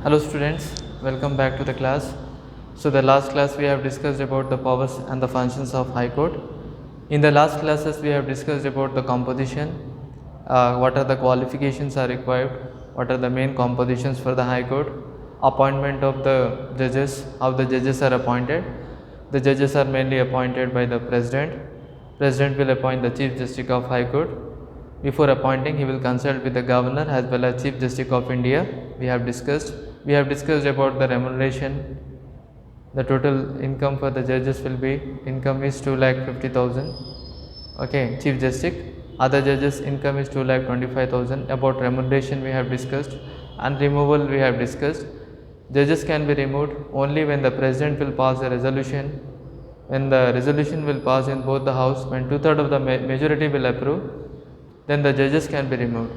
Hello students, welcome back to the class. So the last class we have discussed about the powers and the functions of High Court. In the last classes we have discussed about the composition, what are the qualifications are required, what are the main compositions for the High Court, appointment of the judges, how the judges are appointed. The judges are mainly appointed by the President. President will appoint the Chief Justice of High Court. Before appointing, he will consult with the Governor as well as Chief Justice of India. We have discussed about the remuneration. The total income for the judges will be, income is 2,50,000. Okay, Chief Justice. Other judges' income is 2,25,000. About remuneration we have discussed, and removal we have discussed. Judges can be removed only when the President will pass a resolution. When the resolution will pass in both the house, when 2/3 of the majority will approve, then the judges can be removed,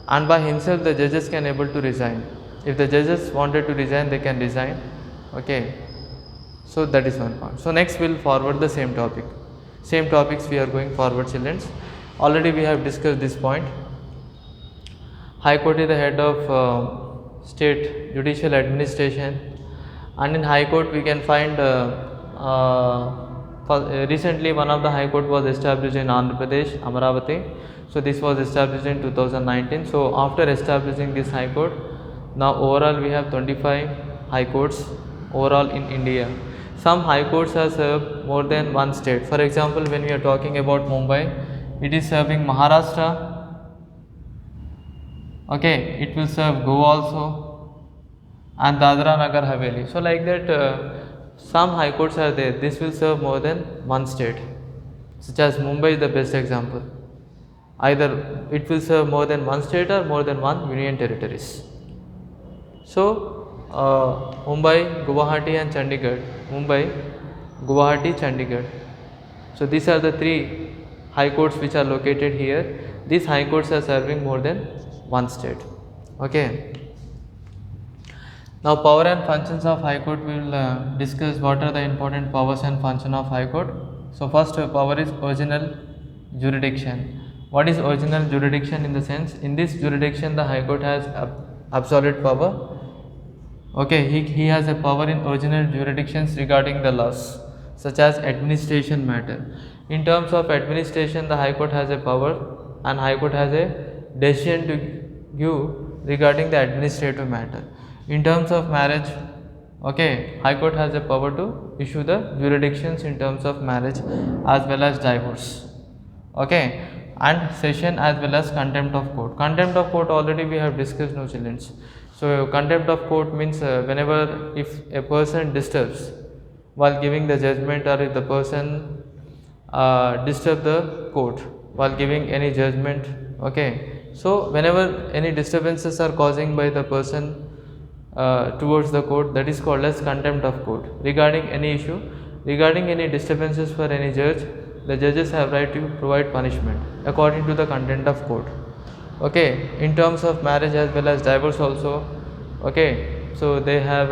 and by himself the judges can able to resign. If the judges wanted to resign, they can resign. Okay, so that is one point. So next we will forward the same topics we are going forward, children. Already we have discussed this point. High Court is the head of state judicial administration, and in High Court we can find recently one of the High Court was established in Andhra Pradesh, Amaravati. So this was established in 2019. So after establishing this High Court, now overall we have 25 High Courts overall in India. Some High Courts have served more than one state. For example, when we are talking about Mumbai, it is serving Maharashtra. Okay, it will serve Goa also, and Dadra Nagar Haveli. So like that, some High Courts are there. This will serve more than one state, such as Mumbai is the best example. Either it will serve more than one state or more than one union territories. So Mumbai, Guwahati and Chandigarh. Mumbai, Guwahati, Chandigarh. So these are the three High Courts which are located here. These High Courts are serving more than one state. Okay. Now power and functions of High Court, we will discuss what are the important powers and function of High Court. So first power is original jurisdiction. What is original jurisdiction? In the sense, in this jurisdiction the High Court has absolute power. Okay, he has a power in original jurisdictions regarding the laws, such as administration matter. In terms of administration, the High Court has a power, and High Court has a decision to give regarding the administrative matter. In terms of marriage, okay, High Court has a power to issue the jurisdictions in terms of marriage as well as divorce. Okay, and cession as well as contempt of court. Contempt of court already we have discussed, no children. So contempt of court means whenever if a person disturbs while giving the judgment, or if the person disturb the court while giving any judgment. Okay, so whenever any disturbances are causing by the person towards the court, that is called as contempt of court. Regarding any issue, regarding any disturbances for any judge, the judges have right to provide punishment according to the content of court. Okay, in terms of marriage as well as divorce also. Okay, so they have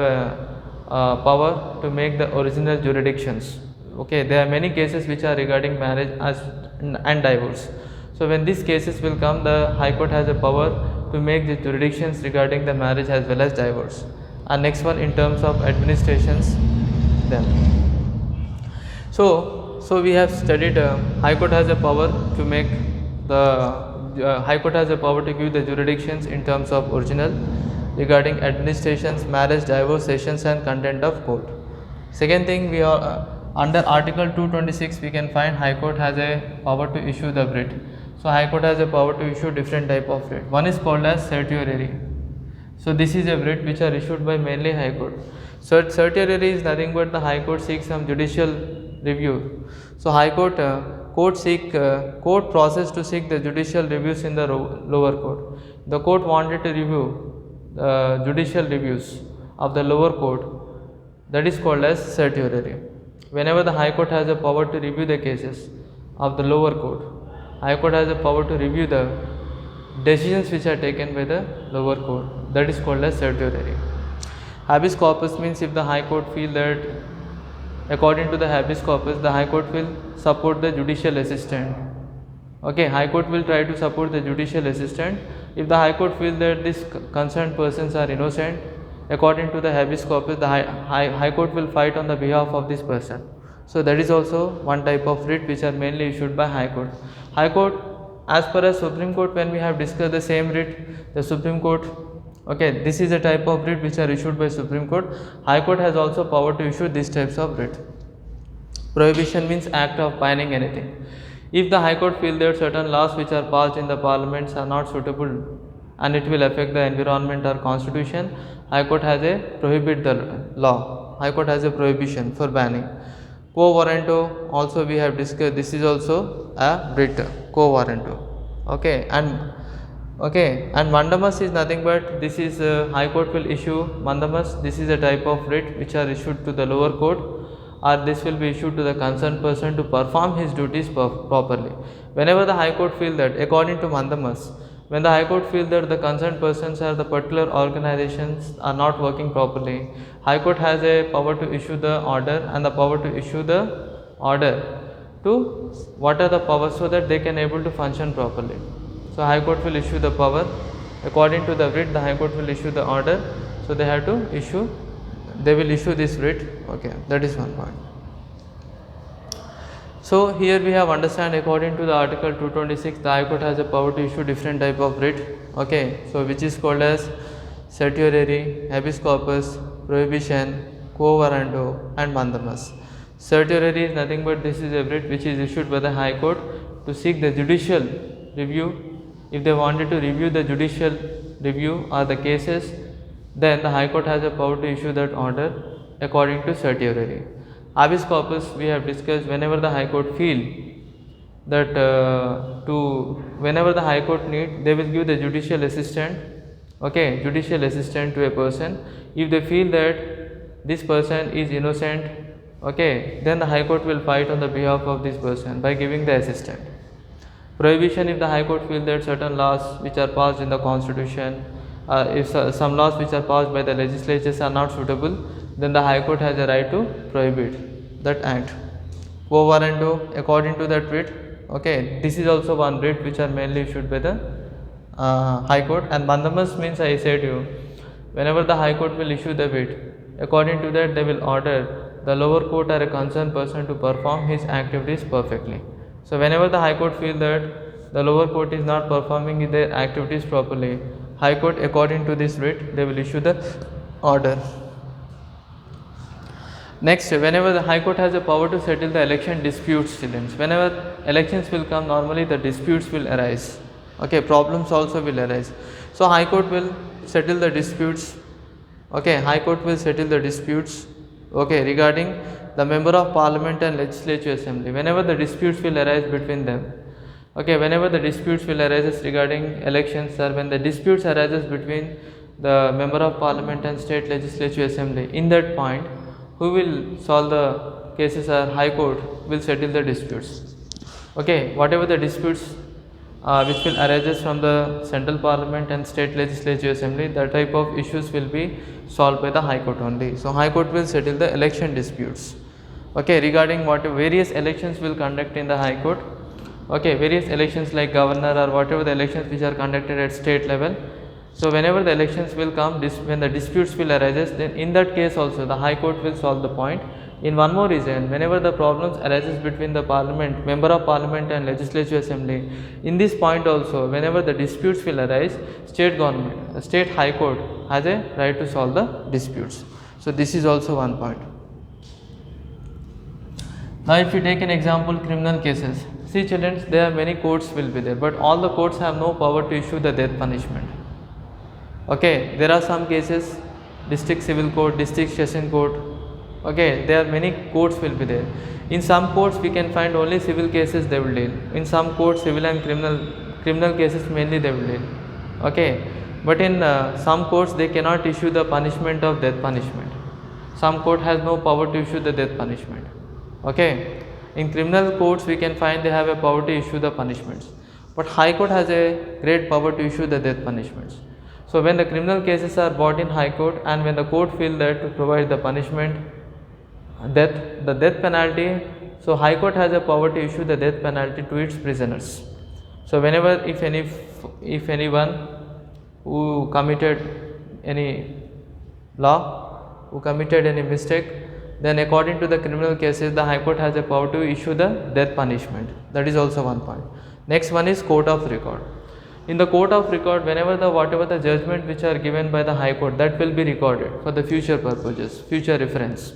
power to make the original jurisdictions. Okay, there are many cases which are regarding marriage and divorce. So when these cases will come, the High Court has a power to make the jurisdictions regarding the marriage as well as divorce. And next one, in terms of administrations, then. So we have studied High Court has a power to make the High Court has a power to give the jurisdictions in terms of original regarding administrations, marriage, divorce, sessions and content of court. Second thing, we are under Article 226 we can find High Court has a power to issue the writ. So High Court has a power to issue different type of writ. One is called as certiorari. So this is a writ which are issued by mainly High Court. So certiorari is nothing but the High Court seeks some judicial review. So High Court court process to seek the judicial reviews in the lower court. The court wanted to review judicial reviews of the lower court, that is called as certiorari. Whenever the High Court has a power to review the cases of the lower court, High Court has a power to review the decisions which are taken by the lower court, that is called as certiorari. Habeas corpus means if the High Court feel that according to the habeas corpus, the High Court will support the judicial assistant. Okay, High Court will try to support the judicial assistant. If the High Court feels that these concerned persons are innocent, according to the habeas corpus, the high court will fight on the behalf of this person. So that is also one type of writ which are mainly issued by High Court. High Court, as per as Supreme Court, when we have discussed the same writ, the Supreme Court, okay, this is a type of writ which are issued by Supreme Court. High Court has also power to issue these types of writ. Prohibition means act of banning anything. If the High Court feel that certain laws which are passed in the parliaments are not suitable and it will affect the environment or constitution, High Court has a prohibit the law. High Court has a prohibition for banning. Quo warranto also we have discussed. This is also a writ, quo warranto. Okay, and mandamus is nothing but this is High Court will issue mandamus. This is a type of writ which are issued to the lower court, or this will be issued to the concerned person to perform his duties properly. Whenever the High Court feel that, according to mandamus, when the High Court feel that the concerned persons or the particular organizations are not working properly, High Court has a power to issue the order, and the power to issue the order to what are the powers so that they can able to function properly. So High Court will issue the power according to the writ. The High Court will issue the order, so they have to issue. They will issue this writ. Okay, that is one point. So here we have understand according to the article 226, the High Court has a power to issue different type of writ. Okay, so which is called as certiorari, habeas corpus, prohibition, quo warranto, and mandamus. Certiorari is nothing but this is a writ which is issued by the High Court to seek the judicial review. If they wanted to review the judicial review or the cases, then the High Court has a power to issue that order according to certiorari. Habeas corpus we have discussed. Whenever the High Court feel that whenever the High Court need, they will give the judicial assistant, okay, judicial assistant to a person. If they feel that this person is innocent, okay, then the High Court will fight on the behalf of this person by giving the assistant. Prohibition, if the High Court feel that certain laws which are passed in the constitution, if some laws which are passed by the legislatures are not suitable, then the High Court has a right to prohibit that act. Quo warranto, according to that writ, okay, this is also one writ which are mainly issued by the High Court. And mandamus means, I said you, whenever the High Court will issue the writ, according to that they will order the lower court or a concerned person to perform his activities perfectly. So whenever the High Court feel that the lower court is not performing their activities properly, High Court, according to this writ, they will issue the order. Next, whenever the High Court has a power to settle the election disputes, students, whenever elections will come, normally the disputes will arise. Okay, problems also will arise. So High Court will settle the disputes. Okay, High Court will settle the disputes. Okay, regarding the member of parliament and legislative assembly. Whenever the disputes will arise between them. Okay, whenever the disputes will arise regarding elections, or when the disputes arises between the member of parliament and state legislative assembly, in that point, who will solve the cases or High Court will settle the disputes. Okay, whatever the disputes which will arise from the central parliament and state legislative assembly, that type of issues will be solved by the High Court only. So High Court will settle the election disputes. Okay, regarding what various elections will conduct in the High Court. Okay, various elections like governor or whatever the elections which are conducted at state level. So whenever the elections will come, when the disputes will arise, then in that case also the High Court will solve the point. In one more reason, whenever the problems arises between the parliament, member of parliament and legislative assembly, in this point also, whenever the disputes will arise, state government, state High Court has a right to solve the disputes. So this is also one point. Now if you take an example, criminal cases. See children, there are many courts will be there, but all the courts have no power to issue the death punishment. Okay, there are some cases, district civil court, district session court. Okay, there are many courts will be there. In some courts we can find only civil cases they will deal. In some courts civil and criminal cases mainly they will deal. Okay, but in some courts they cannot issue the punishment of death punishment. Some court has no power to issue the death punishment. Okay, in criminal courts we can find they have a power to issue the punishments, but High Court has a great power to issue the death punishments. So when the criminal cases are brought in High Court, and when the court feel that to provide the punishment, the death penalty, so High Court has a power to issue the death penalty to its prisoners. So whenever if anyone who committed any law, who committed any mistake, then according to the criminal cases, the High Court has a power to issue the death punishment. That is also one point. Next one is court of record. In the court of record, whenever the whatever the judgment which are given by the High Court, that will be recorded for the future purposes, future reference.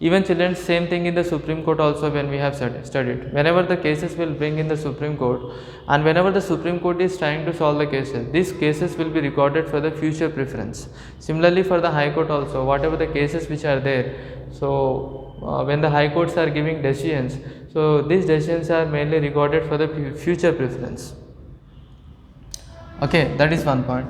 Even children, same thing in the Supreme Court also when we have studied. Whenever the cases will bring in the Supreme Court, and whenever the Supreme Court is trying to solve the cases, these cases will be recorded for the future preference. Similarly for the High Court also, whatever the cases which are there, so when the High Courts are giving decisions, so these decisions are mainly recorded for the future preference. Okay, that is one point.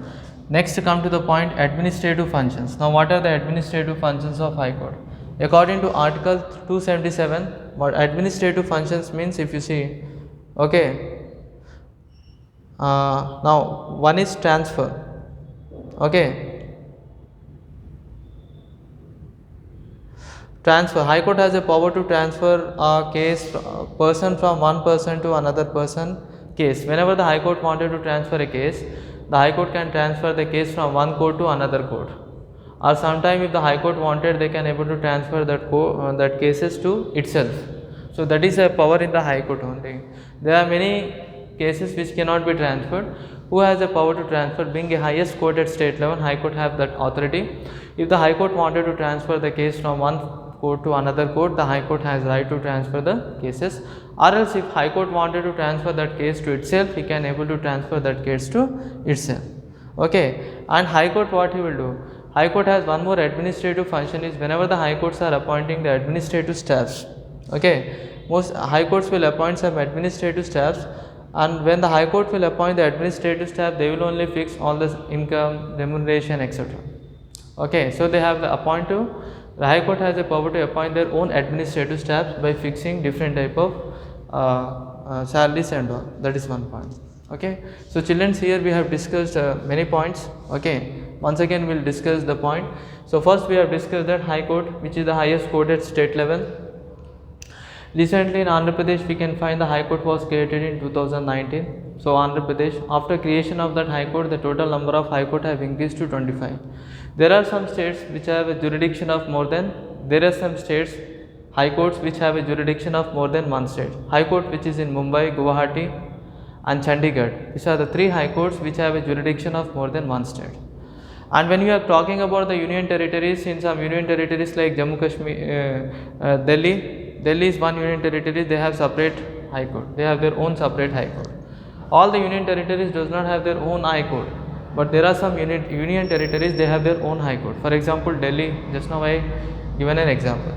Next come to the point administrative functions. Now what are the administrative functions of High Court? According to Article 277, what administrative functions means, if you see, okay, now one is transfer, okay, transfer. High Court has a power to transfer a case person from one person to another person case. Whenever the High Court wanted to transfer a case, the High Court can transfer the case from one court to another court. Or sometime if the High Court wanted, they can able to transfer that cases to itself. So that is a power in the High Court only. There are many cases which cannot be transferred. Who has the power to transfer? Being a highest court at state level, High Court have that authority. If the High Court wanted to transfer the case from one court to another court, the High Court has right to transfer the cases. Or else if High Court wanted to transfer that case to itself, he can able to transfer that case to itself. Okay, and High Court what he will do? High Court has one more administrative function is whenever the High Courts are appointing the administrative staffs. Okay, most High Courts will appoint some administrative staffs, and when the High Court will appoint the administrative staff, they will only fix all this income, remuneration, etc. Okay, so they have the the High Court has a power to appoint their own administrative staffs by fixing different type of salaries and all. That is one point. Okay, so children, here we have discussed many points. Okay, once again we will discuss the point. So first we have discussed that High Court, which is the highest court at state level. Recently in Andhra Pradesh we can find the High Court was created in 2019. So Andhra Pradesh, after creation of that High Court, the total number of High Court have increased to 25. There are some states which have a jurisdiction of more than, there are some states High Courts which have a jurisdiction of more than one state. High Court which is in Mumbai, Guwahati and Chandigarh. These are the three High Courts which have a jurisdiction of more than one state. And when you are talking about the union territories, in some union territories like Jammu Kashmir, Delhi is one union territory, they have separate High Court, they have their own separate High Court. All the union territories does not have their own High Court, but there are some union territories, they have their own High Court. For example, Delhi, just now I given an example.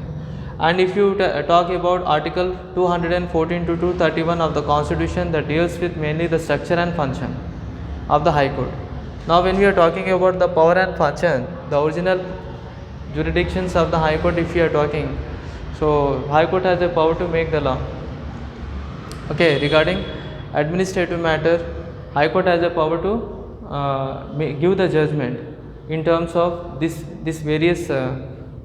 And if you talk about Article 214 to 231 of the Constitution, that deals with mainly the structure and function of the High Court. Now when we are talking about the power and function, the original jurisdictions of the High Court, if we are talking, so High Court has the power to make the law. Okay, regarding administrative matter, High Court has the power to give the judgment in terms of this various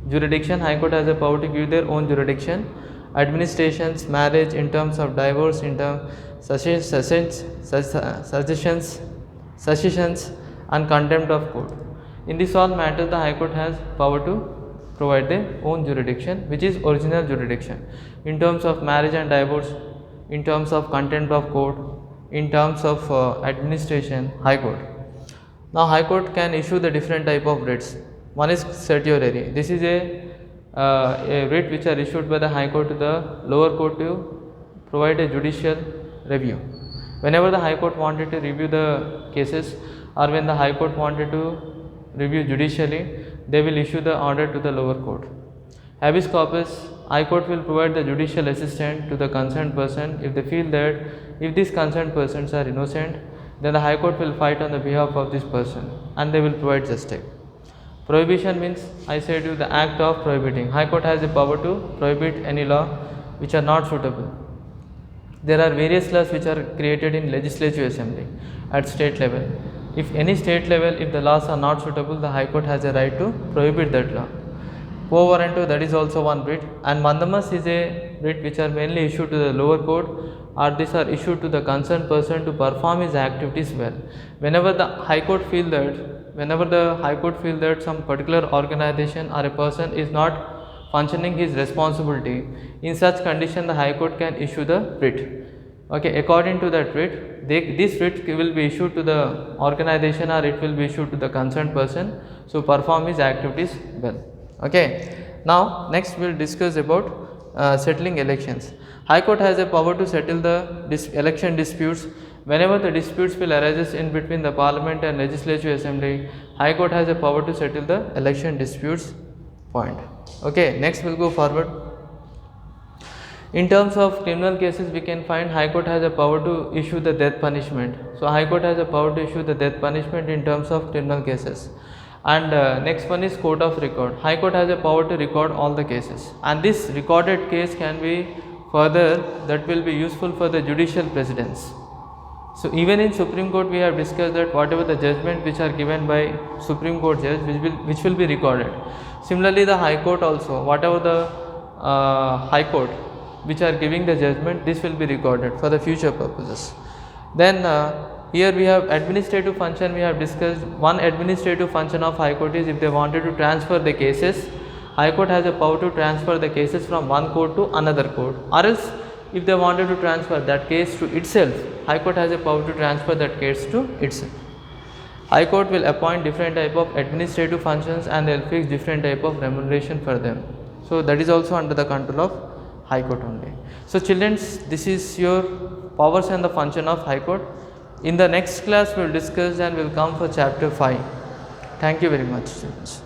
jurisdiction. High Court has the power to give their own jurisdiction, administrations, marriage, in terms of divorce, in terms successions and contempt of court. In this all matters, the High Court has power to provide their own jurisdiction, which is original jurisdiction, in terms of marriage and divorce, in terms of contempt of court, in terms of administration. High Court. Now High Court can issue the different type of writs. One is certiorari. This is a writ which are issued by the High Court to the lower court to provide a judicial review. Whenever the High Court wanted to review the cases, or when the High Court wanted to review judicially, they will issue the order to the lower court. Habeas corpus, High Court will provide the judicial assistance to the concerned person if they feel that if these concerned persons are innocent, then the High Court will fight on the behalf of this person and they will provide justice. Prohibition means, I said you, the act of prohibiting. High Court has the power to prohibit any law which are not suitable. There are various laws which are created in legislative assembly at state level. If any state level, if the laws are not suitable, the High Court has a right to prohibit that law. Quo warranto, that is also one writ. And mandamus is a writ which are mainly issued to the lower court, or these are issued to the concerned person to perform his activities well. Whenever the High Court feel that some particular organization or a person is not functioning his responsibility, in such condition the High Court can issue the writ. Okay, according to that writ, this writ will be issued to the organization or it will be issued to the concerned person to perform his activities well. Okay, now next we will discuss about settling elections. High Court has a power to settle the election disputes. Whenever the disputes will arises in between the Parliament and Legislative Assembly, High Court has a power to settle the election disputes. Point. Okay, next we will go forward. In terms of criminal cases, we can find High Court has a power to issue the death punishment. So High Court has a power to issue the death punishment in terms of criminal cases. And next one is Court of Record. High Court has a power to record all the cases, and this recorded case can be further that will be useful for the judicial precedents. So even in Supreme Court we have discussed that whatever the judgment which are given by Supreme Court judge which will be recorded. Similarly the High Court also, whatever the High Court which are giving the judgment, this will be recorded for the future purposes. Then here we have administrative function. We have discussed one administrative function of High Court is if they wanted to transfer the cases, High Court has a power to transfer the cases from one court to another court, or else if they wanted to transfer that case to itself, High Court has a power to transfer that case to itself. High Court will appoint different type of administrative functions and they will fix different type of remuneration for them. So that is also under the control of High Court only. So children, this is your powers and the function of High Court. In the next class we will discuss and we will come for chapter 5. Thank you very much, students.